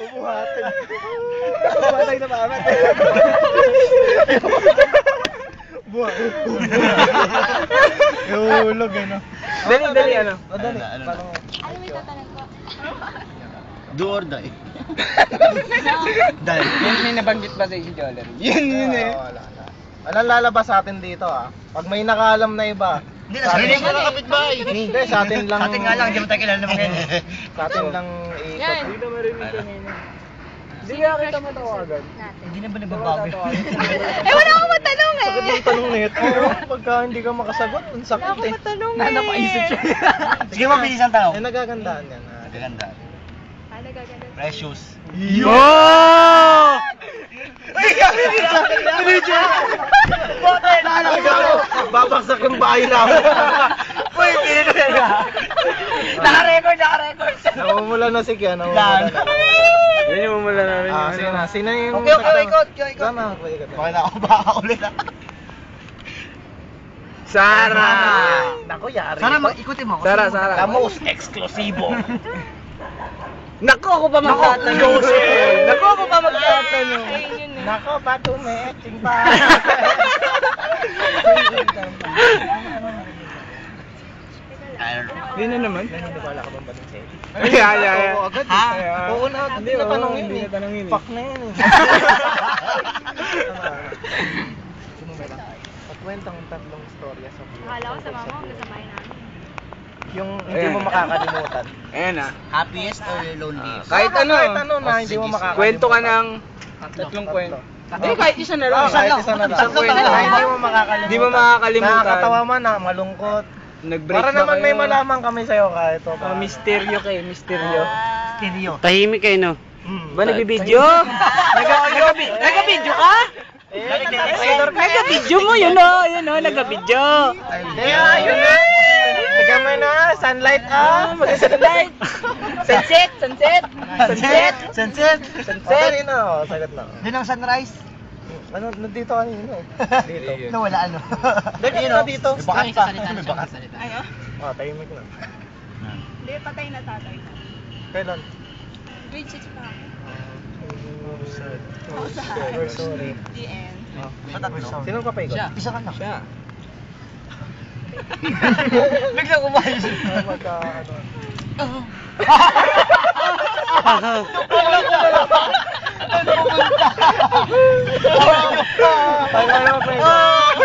Ubuhatin. Batay na pamat. Buha. Hulog ano. Dali, ano? Dali. Ano may tatanong ko? Do or die. Dali. Yan may nabanggit ba sa si Joller? Yun eh. Wala. Anong lalabas sa atin dito ah? Pag may nakaalam na iba. Hindi, nasa hindi ko kapitbahay. Hindi, sa atin lang. Sa atin nga lang, hindi mo tayo kilala naman ngayon. Sa atin lang Yan. ikot. Hindi na marinig kanina. Hindi kaya kita matawagan. Natin. Hindi na ba nagbabago? Eh, wala akong matanong eh. Sakit ng tanong nito. Pagka hindi ka makasagot, ang Wala sakit akong eh. matanong eh. Napaisip siya. Sige, mabilis ang tao. Eh, nagagandaan yan. Gaganda. Ano gaganda? Precious. Yo! Babagsak yung bahay namin. Uy, hindi na. Naka-record. Namumula na si Kian. Namumula na. Yan yung mumula namin. Ah, sige na. Sino yung... Okay, ikot. Tama, ikot. Bakit ako baka ulit ah? Sara! Naku, yari. Sana mag-ikutin mo ako. Sara. The most exclusivo. Naku, ako pa magtatanong. Naku, ako pa magtatanong. Ayun yun eh. Nako, bato meching pa. Hindi na naman. Hindi ko alam ka bang bato sa'yo. Yeah. Oo, agad. Ha? Oo na, Hindi, hindi na oo, tanongin hindi eh. na tanongin eh. Fuck na yan eh. Pagkwentang tatlong storya sa buhay. Akala ko sa mama, hanggang sa bahay namin. Yung hindi mo makakalimutan. Ayan ah. Happiest or loneliest? Kahit ano. Kahit ano na hindi mo makakalimutan. Kwento ka ng tatlong kwento. Eh, kahit isa na lang. Kahit isa na lang. Isang kwento. Na hindi mo makakalimutan. Hindi mo makakalimutan. Nakakatawa man na, malungkot. Nag-break Para ba naman kayo? may malaman kami sa'yo kahit o. Misteryo kayo, misteryo. Stereo. Tahimik kayo, no? Ba nagbibideo? Nagabideo ka? Nagabideo mo, yun o, nagabideo. Ayun na. Tignan mo na, sunlight ah. Sunlight. Sunset. Sunset na, sagot na. Din ang sunrise. Ano, nandito kanina eh. Dito. Nawala ano. Dito na dito. May bakat pa. May bakat. Ano? Ah, tahimik na. Hindi, patay na tatay ko. Kailan? Grade 6 pa ako. Oh, we're sorry. The end. Patatlo. Sinong papaikot? Isa ka lang. Siya. Biglang umayos. Magka, ano. Tayo mo, Fred.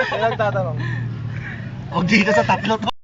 Sino nagtatanong? Huwag dito sa tatlo to.